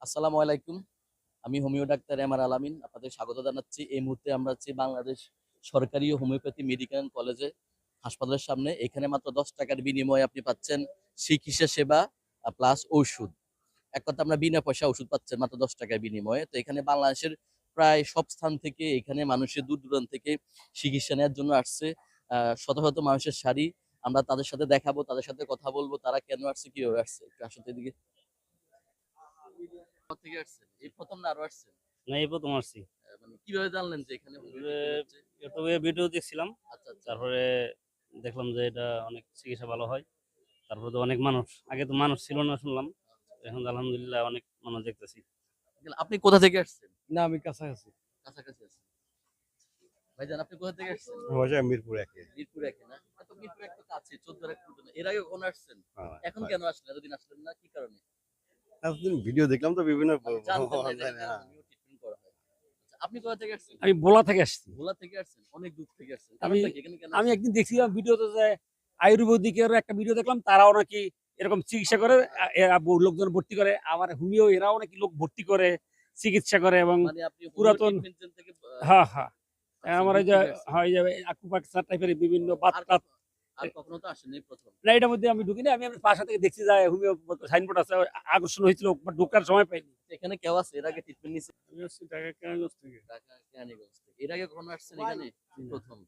আসসালামু আলাইকুম। আমি হোমিও ডাক্তার এমআর আলামিন। আপনাদের স্বাগত জানাচ্ছি। এই মুহূর্তে আমরা আছি বাংলাদেশ সরকারি হোমিওপ্যাথি মেডিকেল কলেজে হাসপাতালের সামনে। এখানে মাত্র ৳১০ বিনিময়ে আপনি পাচ্ছেন চিকিৎসা সেবা প্লাস ঔষুধ। এক কথা আমরা বিনা পয়সায় ওষুধ পাচ্ছেন মাত্র ৳১০ বিনিময়ে। তো এখানে বাংলাদেশের প্রায় সব স্থান থেকে এখানে মানুষের দূর-দূরান্ত থেকে চিকিৎসা নেওয়ার জন্য আসছে। শত, শত মানুষের সারি। আমরা তাদের সাথে দেখাবো, তাদের সাথে কথা বলবো। তারা কেন আসছে, কিভাবে আসছে। একটু আসুন তো এদিকে। কোথা থেকে আসছেন? এই ১ম না আরো আসছেন? না, এই ১ম আসছি। মানে কিভাবে জানলেন যে এখানে হোমিও ট্রিটমেন্ট হচ্ছে? ইউটিউবে ভিডিও দেখছিলাম। আচ্ছা, আচ্ছা। তারপরে দেখলাম যে এটা অনেক চিকিৎসা ভালো হয়। তারপরে তো অনেক মানুষ। আগে তো মানুষ ছিল না শুনলাম। এখন তো আলহামদুলিল্লাহ অনেক মানুষ দেখতেছি। আপনি কোথা থেকে আসছেন? না, আমি কাছাকাছি। কাছাকাছি আছেন। ভাইজান আপনি কোথা থেকে আসছেন? বাসা মিরপুর ১ এ। মিরপুর ১ এ না? তো মিরপুর ১ তো কাছে ১৪ এক পর্যন্ত। এর আগে কখনো আসছেন? এখন হয়। কেন আসলেন? এতদিন আসলেন না? কি কারণে? এতদিন ভিডিও দেখলাম তো বিভিন্ন মানে জানতেন না যে অনলাইনে। এখানে হোমিও ট্রিটমেন্ট করা হয়। আচ্ছা, আপনি কোথা থেকে আসছেন? আমি ভোলা থেকে আসছি। ভোলা থেকে আসছেন? অনেক দূর থেকে আসছেন। আমি কারণটা কি? এখানে কেন আমি আসছেন? একদিন দেখছিলাম ভিডিওতে যে আয়ুর্বেদিকের একটা ভিডিও দেখলাম, তারাও নাকি এরকম চিকিৎসা করে, লোকজন ভর্তি করে। আবার হোমিও এরাও নাকি লোক ভর্তি করে, চিকিৎসা করে এবং মানে আপনি হোমিও পুরাতন। ট্রিটমেন্ট থেকে হ্যাঁ, হ্যাঁ। আচ্ছা, আমার দূর এই যে থেকে আসছেন। হয় যে আকুপাঙ্কচার টাইপের বিভিন্ন আর বাত-টাত। আর কখনো তো আসেন এই ১ম। না, এটার মধ্যে আমি ঢুকিনি। আমি বাসা থেকে দেখছি যে হোমিও সাইনবোর্ড আছে। আকর্ষণ হয়েছিল, বাট ঢোকার সময় পাইনি। এখানে কেউ আছে এর আগে ট্রিটমেন্ট নিছে? আমি আসছি ঢাকা কেরানীগঞ্জ থেকে। ঢাকা কেরানীগঞ্জ থেকে। এর আগে কখনো আসছেন এখানে? ১ম।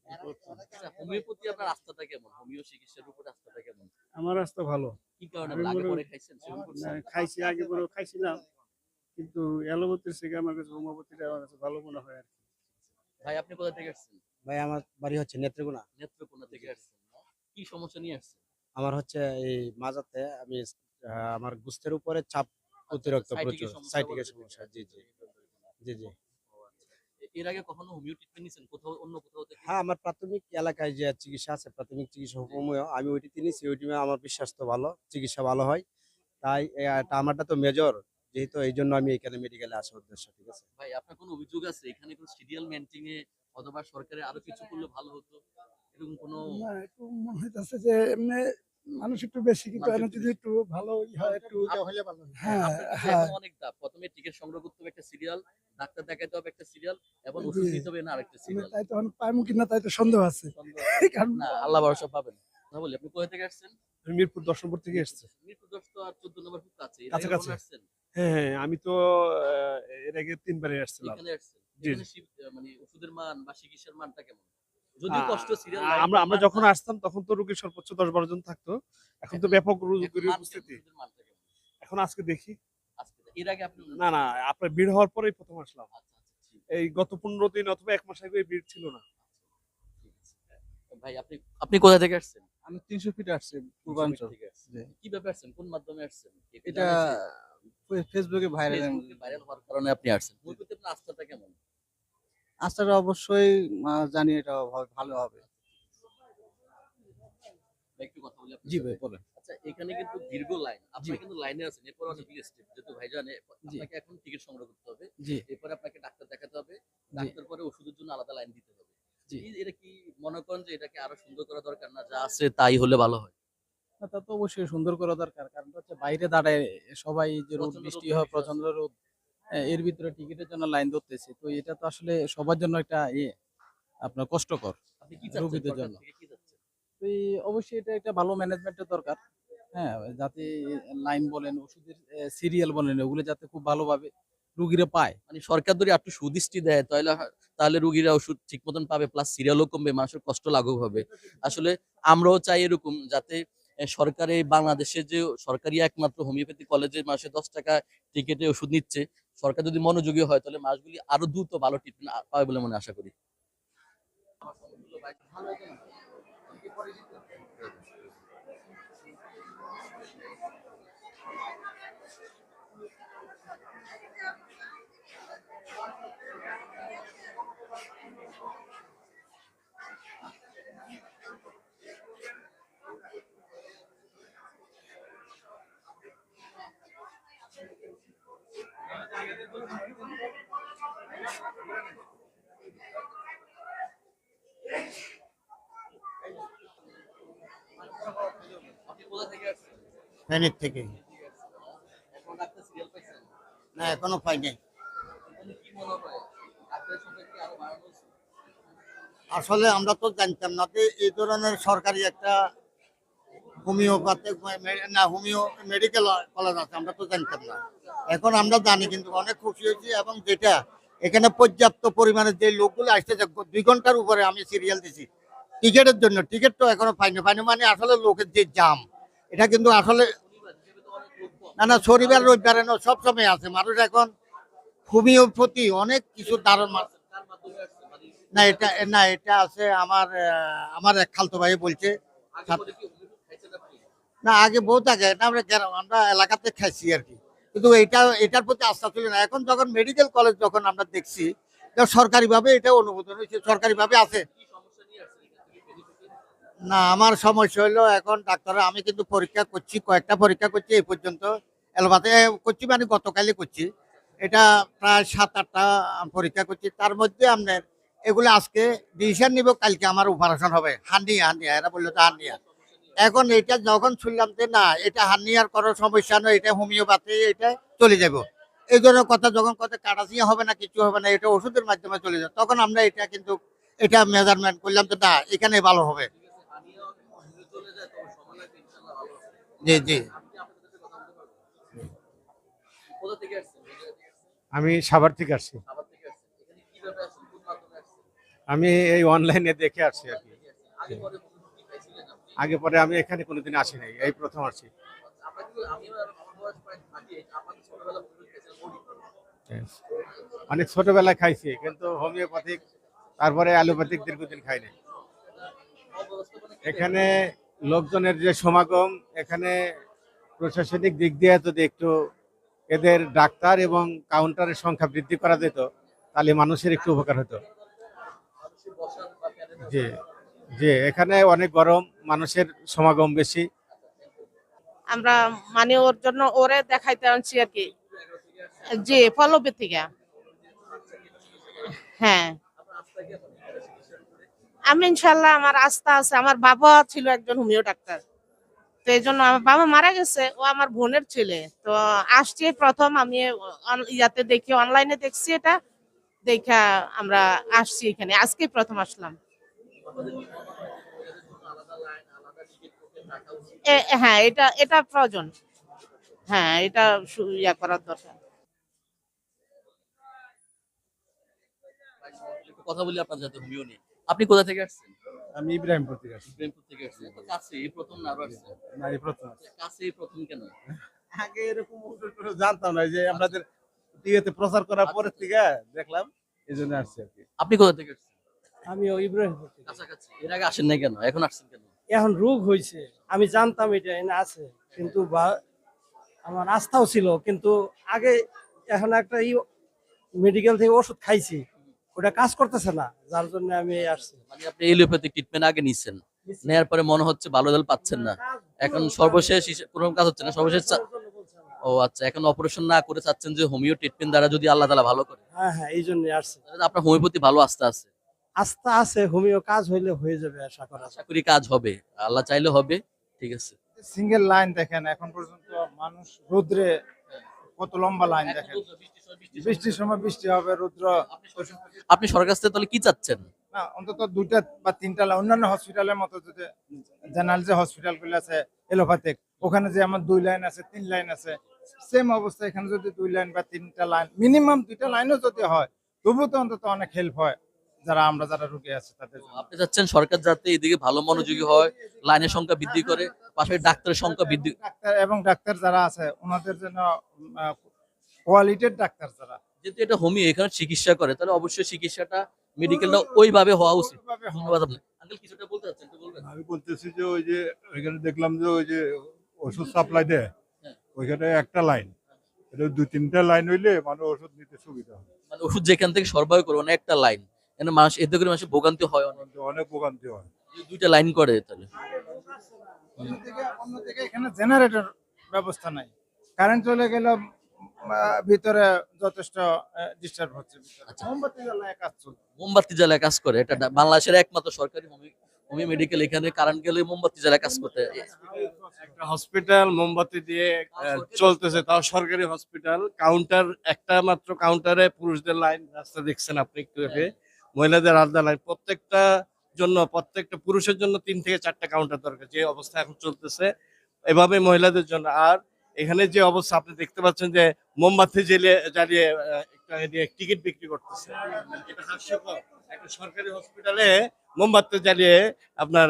আচ্ছা, হোমিওর প্রতি আপনার আস্থাটা কেমন? হোমিও চিকিৎসার উপর আস্থাটা কেমন? আমার রাস্তা ভালো। কি কারণে আমি আগে মনে পরে খাইছেন? সেবন করছেন? খাইছি, আগে পরেও খাইছিলাম। কিন্তু অ্যালোপ্যাথির থেকে আমার কাছে হোমিওপ্যাথিটা আমার কাছে ভালো মনে হয় আরকি। ভাই আপনি কোথা থেকে আসছেন? ভাই, আমার বাড়ি হচ্ছে নেত্রকোনা। নেত্রকোনা থেকে আসছেন না? কি সমস্যা নিয়ে আসছেন? আমার হচ্ছে এই মাজাতে আমি আমার গুস্তের উপরে চাপ আচ্ছা, আচ্ছা, অতিরিক্ত সাইটিকের প্রচুর। সমস্যা সাইটিকের বলতে সমস্যা। জি, জি। চাচ্ছেন। জি, জি। ও আচ্ছা। এর আগে কখনো হোমিও ট্রিটমেন্ট নিছেন কোথাও অন্য কোথাও থেকে? হ্যাঁ, আমার প্রাথমিক এলাকায় যে চিকিৎসা আছে, প্রাথমিক চিকিৎসা জি। হোমিও, আমি ওইটিতে নিছি। ওইটি আমার বিশ্বাস তো ভালো, চিকিৎসা ভালো হয়। তাই আমারটা তো মেজর, যেহেতু এইজন্য আমি এখানে মেডিকেলে আসার উদ্দেশ্য। ঠিক আছে? ভাই আপনার কোনো অভিযোগ আছে এখানে কোনো সিরিয়াল মেইনটেইন এ অথবা সরকারের আরো কিছু করলে ভালো হতো? এরকম কোনো না, একটু মনে হইতাছে যে এমনি মানুষ একটু বেশি, কিন্তু মানুষ এনে একটু যদি বেশি? একটু ভালো হয় একটু। হ্যাঁ, হ্যাঁ, আপনার কিন্তু হ্যাঁ, এখন অনেক ধাপ। ১ম এ টিকেট সংগ্রহ করতে হবে একটা সিরিয়াল, ডাক্তার দেখাইতে হবে একটা সিরিয়াল এবং জি। ওষুধ নিতে হবে না আরেকটা আমি সিরিয়াল। তাই তো এখন পাইমু কিনা তাই তো সন্দেহ আছে। সন্দেহ আছে। কারণ না, আল্লাহ ভরসা পাবেন। কথা বলি, আপনি কোথা থেকে আসছেন? আমি মিরপুর ১০ নম্বর থেকে মিরপুর এসেছি। ১০। মিরপুর ১০ তো আর ১৪ নম্বর খুব কাছে। এর আগে কাছাকাছি। কখনো আসছেন? হ্যাঁ, হ্যাঁ, আমি তো আ এর আগে ৩ বারই আসছিলাম। এখানে আসছেন। জি, এখানে জি। মানে ওষুধের মান বা চিকিৎসার মানটা কেমন? আ যদিও কষ্ট সিরিয়াল আ লাইন আমরা দেওয়ার আমরা মান যখন না। আসতাম তখন তো রোগীর সর্বোচ্চ ১০-১২ জন থাকতো। এখন তো এখন ব্যাপক এখন রোগীর মান কেমন? উপস্থিতি। ওষুধের মানটা কেমন? এখন আজকে দেখি। আজকে এর আগে আপনি না, না, আপনার ভিড় হওয়ার পরেই ১ম আসলাম। আচ্ছা, আচ্ছা ঠিক এই গত ১৫ দিন অথবা ১ মাস আগে ভিড় ছিল না। ঠিক আছে। ভাই আপনি আপনি কোথা থেকে আসছেন? আমি ৩০০ ফিটে আসছি ৩০০ ফিট পূর্বাঞ্চল। থেকে আসছেন। জি। কিভাবে আসছেন? কোন মাধ্যমে আসছেন? কি একটু এটা জানাইছে? ফেসবুকে ভাইরাল। ফেসবুকে ভাইরাল হওয়ার কারণে আপনি আসছেন। মূল প্রতি আপনার আস্থাটা কেমন? আস্থাটা অবশ্যই জানি এটা ভালো হবে। ভাই একটু কথা বলি আপনার জি সাথে। ভাই, বলেন। আচ্ছা এখানে কিন্তু দীর্ঘ লাইন। জি, আপনারা কিন্তু লাইনে আছেন। এরপর অনেক স্টেপ যেহেতু ভাইজান জি, আপনাকে এখন টিকেট সংগ্রহ করতে হবে। জি, এরপরে আপনাকে ডাক্তার দেখাতে হবে। জি, ডাক্তার পরে ওষুধের জন্য আলাদা লাইন দিতে হবে। জি। এটা কি মনে করেন যে এটাকে আরো সুন্দর করা দরকার না? যা আছে তাই হলে ভালো হয়? না, তা তো অবশ্যই সুন্দর করা দরকার। কারণটা হচ্ছে বাইরে দাঁড়ায় সবাই, যে রোদ প্রচন্ড বৃষ্টি রোদের হয়, বিষয় প্রচন্ড আছে। রোদ। এর ভিতরে টিকিটের জন্য লাইন ধরতেছে। তো এটা তো আসলে সবার জন্য একটা আপনার কষ্টকর, আপনি কি চাচ্ছেন রোগীদের সরকার জন্য। থেকে কি চাচ্ছেন? তো অবশ্যই এটা একটা ভালো ম্যানেজমেন্টের দরকার। হ্যাঁ, যাতে লাইন বলেন, ওষুধের সিরিয়াল বলেন, ওগুলো যাতে খুব ভালোভাবে রুগীরা পায়। মানে সরকার যদি একটু সুদৃষ্টি দেয় তাহলে রোগীরা ওষুধ ঠিক মতন পাবে প্লাস সিরিয়ালও কমবে, মানুষের কষ্ট লাঘব হবে। আসলে আমরাও চাই এরকম যাতে সরকার এই বাংলাদেশে যে সরকারি একমাত্র হোমিওপ্যাথি কলেজে মাসে ৳১০ টিকেটে ওষুধ নিচ্ছে, সরকার যদি মনোযোগী হয় তাহলে মাসগুলি আরো দ্রুত ভালো ট্রিটমেন্ট পাবে বলে মনে আশা করি। আপনি কোথা থেকে আসছেন? ফেনীর থেকে। এখন ডাক্তার সিরিয়াল পাইছেন? না এখনো পাই নাই। কি মনে হয় ডাক্তারের সংখ্যা কি আরো বাড়ানো উচিত? আসলে আমরা তো জানতাম না যে এই ধরনের সরকারি একটা হোমিওপ্যাথিক না হোমিও মেডিকেল কলেজ আছে, আমরা তো জানতাম না। এখন আমরা জানি, কিন্তু অনেক খুশি হয়েছি। এবং যেটা এখানে পর্যাপ্ত পরিমাণে যে লোকগুলো আসতেছে, 2 ঘন্টার উপরে আমি সিরিয়াল দিছি টিকিটের জন্য। টিকিট তো এখনো পাইনি মানে আসলে লোকের যে জাম, এটা কিন্তু আসলে না শনিবার রবিবারে না, সব সময় আছে মানুষ। এখন হোমিওপ্যাথি অনেক কিছু ধারণা। না এটা আছে আমার এক খালতো ভাই বলছে। না আগে বহুত আগে না, আমরা এলাকাতে খাইছি আর কি, কিন্তু এটার প্রতি আস্থা ছিল না। এখন যখন মেডিকেল কলেজ যখন আমরা দেখছি, সরকারি ভাবে এটা অনুমোদন হয়েছে, সরকারি ভাবে আছে। না আমার সমস্যা হলো এখন ডাক্তার, আমি কিন্তু পরীক্ষা করছি, কয়েকটা পরীক্ষা করছি এই পর্যন্ত এলোপাতে করছি, মানে গতকালই করছি। এটা প্রায় 7-8টা পরীক্ষা করছি। তার মধ্যে আপনার এগুলো আজকে ডিসিশন নিব, কালকে আমার অপারেশন হবে হার্নিয়া। এরা বললো তো হার্নিয়া। এখন এটা যখন শুনলাম যে না এটা হার্নিয়ার করার সমস্যা নয়, এটা হোমিওপ্যাথি, এটা চলে যাব, এই ধরনের কথা যখন কথা কাটাচিয়া হবে না, কিছু হবে না, এটা ওষুধের মাধ্যমে চলে যাবে, তখন আমরা এটা কিন্তু এটা মেজারমেন্ট করলাম যে না এখানে ভালো হবে। জি জি। কোথা থেকে আসছেন? আমি সাভার থেকে আসছি। আবার থেকে আসছেন? এখানে কিভাবে আসছেন? কোন মাধ্যমে আসছেন? আমি এই অনলাইনে দেখে আসছি আর কি। আগে পরে কি খাইছিলেন আপনি? আগে পরে আমি এখানে কোনোদিন আসি নাই, এই প্রথম আসছি। আপনার কিন্তু আমিও আমার বয়স প্রায় 30, আপনাদের ছোটবেলা মুরগি খাইছিলেন মুরগি। অনেক ছোটবেলায় খাইছি, কিন্তু হোমিওপ্যাথিক তারপরে অ্যালোপ্যাথিক দীর্ঘদিন খাই নাই। এখানে লোকজনের যে সমাগম, এখানে প্রশাসনিক দিক দিয়ে যদি একটু এদের ডাক্তার এবং কাউন্টারের সংখ্যা বৃদ্ধি করা যেত, তাহলে মানুষের একটু উপকার হতো। জি জি, এখানে অনেক গরম, মানুষের সমাগম বেশি। আমরা মানে ওর জন্য ওরে দেখাইতে আনছি আর কি। জি ফলবে থেকে। হ্যাঁ আমি ইনশাল্লাহ আমার আস্থা আছে। আমার বাবা ছিল একজন হোমিও ডাক্তার, তো এই জন্য আমার বাবা মারা গেছে, ও আমার বোনের ছেলে। তো আসছি প্রথম আমি ইয়াতে দেখি, অনলাইনে দেখছি, এটা দেখা আমরা আসছি এখানে, আজকে প্রথম আসলাম। হ্যাঁ এটা এটা প্রয়োজন। হ্যাঁ এটা ইয়া করার দরকার। একটু কথা বলি আপনার সাথে হোমিও নিয়ে। আপনি কোথা থেকে আসছেন? আমি ইব্রাহিমপুর থেকে আসছি। প্রেমপুর থেকে আসছেন। তো কাছে এই প্রথম না আরো আসছেন? না এই প্রথম আসছি। কাছে এই প্রথম কেন? আগে এরকম ওষুধ করে জানতাম না, যে আপনাদের টিভিতে প্রচার করার পরের থেকে দেখলাম, এই জন্য আসছি আর কি। আপনি কোথা থেকে আসছেন? আমি ইব্রাহিমপুর থেকে। কাছাকাছি। এর আগে আসেন নাই কেন? এখন আসছেন কেন? এখন রোগ হয়েছে, আমি জানতাম এটা এনে আছে, কিন্তু আমার আস্থাও ছিল, কিন্তু আগে এখন একটা মেডিকেল থেকে ওষুধ খাইছি, ওটা কাজ করতেছে না, যার জন্য আমি আসছি। মানে আপনি এলোপ্যাথিক ট্রিটমেন্ট আগে নিছেন, নেয়ার পরে মনে হচ্ছে ভালো রেজাল্ট পাচ্ছেন না, এখন সর্বশেষ কোনো কাজ হচ্ছে না, সর্বশেষ ও আচ্ছা, এখন অপারেশন না করে চাচ্ছেন যে হোমিও ট্রিটমেন্ট দ্বারা যদি আল্লাহ তাআলা ভালো করে। হ্যাঁ হ্যাঁ, এই জন্য আসছি। তাহলে আপনার হোমিওপ্যাথি ভালো আস্থা আছে? আস্থা আছে, হোমিও কাজ হইলে হয়ে যাবে, আশা করা যায়। আশা করি কাজ হবে, আল্লাহ চাইলে হবে। ঠিক আছে। সিঙ্গেল লাইন দেখেন, এখন পর্যন্ত মানুষ রৌদ্রে কত লম্বা লাইন দেখেন, বৃষ্টির সময় বৃষ্টি হবে, রৌদ্র। আপনি সরকার কাছ থেকে তাহলে কি চাচ্ছেন? না অন্তত 2টা বা 3টা লাইন, অন্যান্য হসপিটালের মতো যদি জেনারেল যে হসপিটাল গুলো আছে এলোপ্যাথিক, ওখানে যে আমার 2 লাইন আছে 3 লাইন আছে, সেম অবস্থা এখানে যদি 2 লাইন বা 3টা লাইন, মিনিমাম 2টা লাইনও যদি হয়, তবুও তো অন্তত অনেক হেল্প হয় যারা রোগী আছে তাদের জন্য। আপনি চাচ্ছেন সরকার যাতে এদিকে ভালো মনোযোগী হয়, লাইনের সংখ্যা বৃদ্ধি করে, পাশাপাশি ডাক্তারের সংখ্যা বৃদ্ধি। ডাক্তার এবং ডাক্তার যারা আছে ওনাদের জন্য কোয়ালিটির ডাক্তার যারা, যেহেতু এটা হোমিও এখানে চিকিৎসা করে, তাহলে অবশ্যই চিকিৎসাটা মেডিকেলটা ওইভাবে হওয়া উচিত। ধন্যবাদ আপনাকে। আঙ্কেল কিছুটা বলতে চাচ্ছেন, একটু বলবেন? আমি বলতেছি যে ওই যে ওইখানে দেখলাম যে ওই যে ওষুধ সাপ্লাই দেয়, ওইখানে একটা লাইন, এটা 2-3টা লাইন হইলে মানে ওষুধ নিতে সুবিধা হয়। মানে ওষুধ যেখান থেকে সরবরাহ করে অনেক একটা লাইন, এখানে মানুষ এতে করে মানুষের ভোগান্তি হয় অনেক। অনেক ভোগান্তি হয়। যদি 2টা লাইন করে তাহলে। অন্যদিকে এখানে জেনারেটর ব্যবস্থা নাই, কারেন্ট চলে গেল, ভিতরে যথেষ্ট ডিস্টার্ব হচ্ছে। আচ্ছা। মোমবাতি জ্বালায় কাজ চলছে। মোমবাতি জ্বালায় কাজ করে, এটা বাংলাদেশের একমাত্র সরকারি হোমিও মেডিকেল এখানে কারেন্ট গেলে মোমবাতি যারা কাজ করতে একটা হসপিটাল মোমবাতি দিয়ে চলতেছে, তাও সরকারি হসপিটাল। কাউন্টার একটা মাত্র, কাউন্টারে পুরুষদের লাইন, রাস্তা দেখছেন আপনি একটু আগে, মহিলাদের আলাদা লাইন। প্রত্যেকটা পুরুষের জন্য 3 থেকে 4টা কাউন্টার দরকার, যে অবস্থা এখন চলতেছে এভাবে মহিলাদের জন্য। আর এখানে যে অবস্থা আপনি দেখতে পাচ্ছেন যে মোমবাতি জ্বালিয়ে টিকিট বিক্রি করতেছে, এটা হাস্যকর। একটা সরকারি হসপিটালে মোমবাতি জ্বালিয়ে আপনার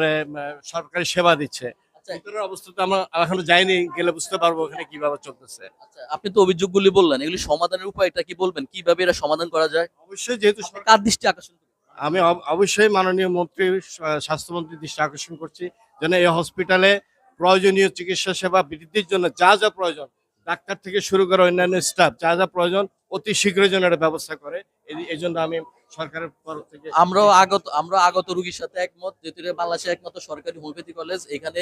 সরকারি সেবা দিচ্ছে। ভিতরের অবস্থা তো আমরা এখনো যাইনি, গেলে বুঝতে পারবো ওখানে কিভাবে চলতেছে। আচ্ছা, আপনি তো অভিযোগগুলি বললেন, এগুলি সমাধানের উপায়টা কি বলবেন, কিভাবে এটা সমাধান করা যায়? অবশ্যই যেহেতু আপনি কার দৃষ্টি আকর্ষণ করবেন? আমি অবশ্যই মাননীয় মন্ত্রী, স্বাস্থ্যমন্ত্রীর দৃষ্টি আকর্ষণ করছি যেন এই হসপিটালে প্রয়োজনীয় চিকিৎসা সেবা বৃদ্ধির জন্য যা যা প্রয়োজন, ডাক্তার থেকে শুরু করে অন্যান্য স্টাফ যা যা প্রয়োজন অতি শীঘ্রই যেন এটা ব্যবস্থা করে। এই জন্য আমি সরকারের তরফ থেকে আমরা আগত রোগীর সাথে একমত, যেহেতু এটা বাংলাদেশের একমাত্র সরকারি হোমিওপ্যাথি কলেজ, এখানে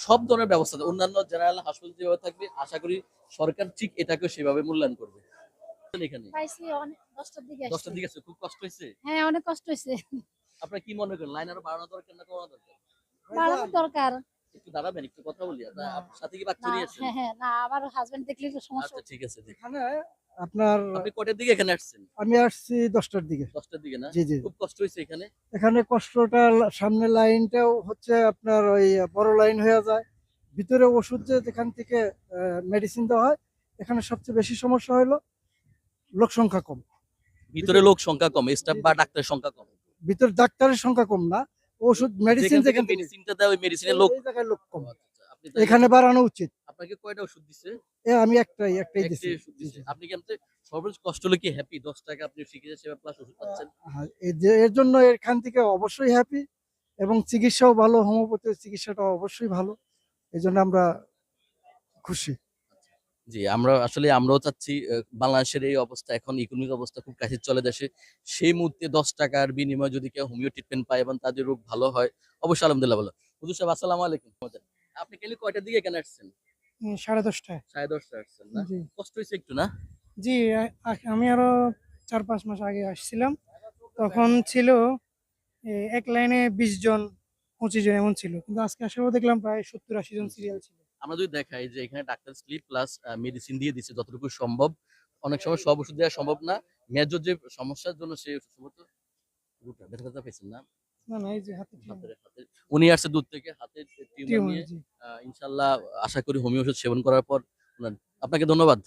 সব ধরনের ব্যবস্থা আছে। অন্যান্য জেনারেল হাসপাতাল যেভাবে থাকবে, আশা করি সরকার ঠিক এটাকে সেভাবে মূল্যায়ন করবে। এখানে পাইছি অনেক 10টার দিকে 10টার দিকে আছে, খুব কষ্ট হয়েছে। হ্যাঁ অনেক কষ্ট হয়েছে, আপনার কি মনে করেন, লাইন আরো বাড়ানো দরকার না কমানো দরকার? বাড়ানো দরকার। একটু দাঁড়াবেন, একটু কথা বলি। আপনার সাথে কি বাচ্চা নিয়ে আসছেন? হ্যাঁ হ্যাঁ, না আমার হাজবেন্ড দেখলে একটু সমস্যা। আচ্ছা ঠিক আছে। এখানে আপনার আপনি কয়টার দিকে এখানে আসছেন? আমি আসছি 10টার দিকে। 10টার দিকে না? জি জি। খুব কষ্ট হয়েছে এখানে। এখানে কষ্টটা সামনে লাইনটাও হচ্ছে আপনার ওই বড় লাইন হয়ে যায়, ভিতরে ওষুধ যে যেখান থেকে মেডিসিন দেওয়া হয়, এখানে সবচেয়ে বেশি সমস্যা হলো লোক সংখ্যা কম। ভিতরে লোক সংখ্যা কম, স্টাফ বা ডাক্তারের সংখ্যা কম। ভিতরে ডাক্তারের সংখ্যা কম না, ওষুধ মেডিসিন যেখান থেকে মেডিসিনটা দেয়, ওই মেডিসিনের লোক এই জায়গায় লোক কম। আচ্ছা, আপনি তাহলে এখানে বাড়ানো উচিত। আপনাকে কয়টা ওষুধ দিছে? আমি একটাই একটাই দিচ্ছি। ওষুধ দিছে। আপনি কি আপনি সর্বোচ্চ কষ্ট হলে কি হ্যাপি? 10 টাকা আপনি চিকিৎসা সেবা প্লাস ওষুধ পাচ্ছেন। হ্যাঁ, এর জন্য এখান থেকে অবশ্যই হ্যাপি, এবং চিকিৎসাও ভালো, হোমিওপ্যাথির চিকিৎসাটা অবশ্যই ভালো, এই জন্য আমরা খুশি। জি, আমরাও চাচ্ছি বাংলাদেশের এই অবস্থা, এখন ইকোনমিক অবস্থা খুব কাছে চলে দেশে, সেই মুহূর্তে 10 টাকার বিনিময়ে যদি কেউ হোমিও ট্রিটমেন্ট পায় এবং তাদের রোগ ভালো হয়, অবশ্যই আলহামদুলিল্লাহ ভালো। হুজুর সাহেব আসসালামু আলাইকুম। আপনি কালি কয়টার দিকে এখানে আসছেন? 10:30টায়। 10:30 আসছেন না? জি কষ্ট হয়েছে একটু না? জি, আমি আরো 4-5 মাস আগে আসছিলাম, তখন ছিল এক লাইনে 20 জন 25 জন এমন ছিল, কিন্তু আজকে আসাও দেখলাম প্রায় 70-80 জন সিরিয়াল ছিল। আমরা যদি দেখাই যে এখানে ডাক্তার স্লিপ প্লাস মেডিসিন দিয়ে দিচ্ছে যতটুকু সম্ভব। অনেক সময় সব ওষুধ দেওয়া সম্ভব না, মেজর যে সমস্যার জন্য সেই ওষুধ সম্ভবত ব্যথা পেয়েছেন না? না না, এই যে হাতে উনি আসছে দূর থেকে, হাতে টিউমার টিউমার, নিয়ে। জি। ইনশাল্লাহ আশা করি হোমিও ওষুধ সেবন করার পর আপনাকে ধন্যবাদ।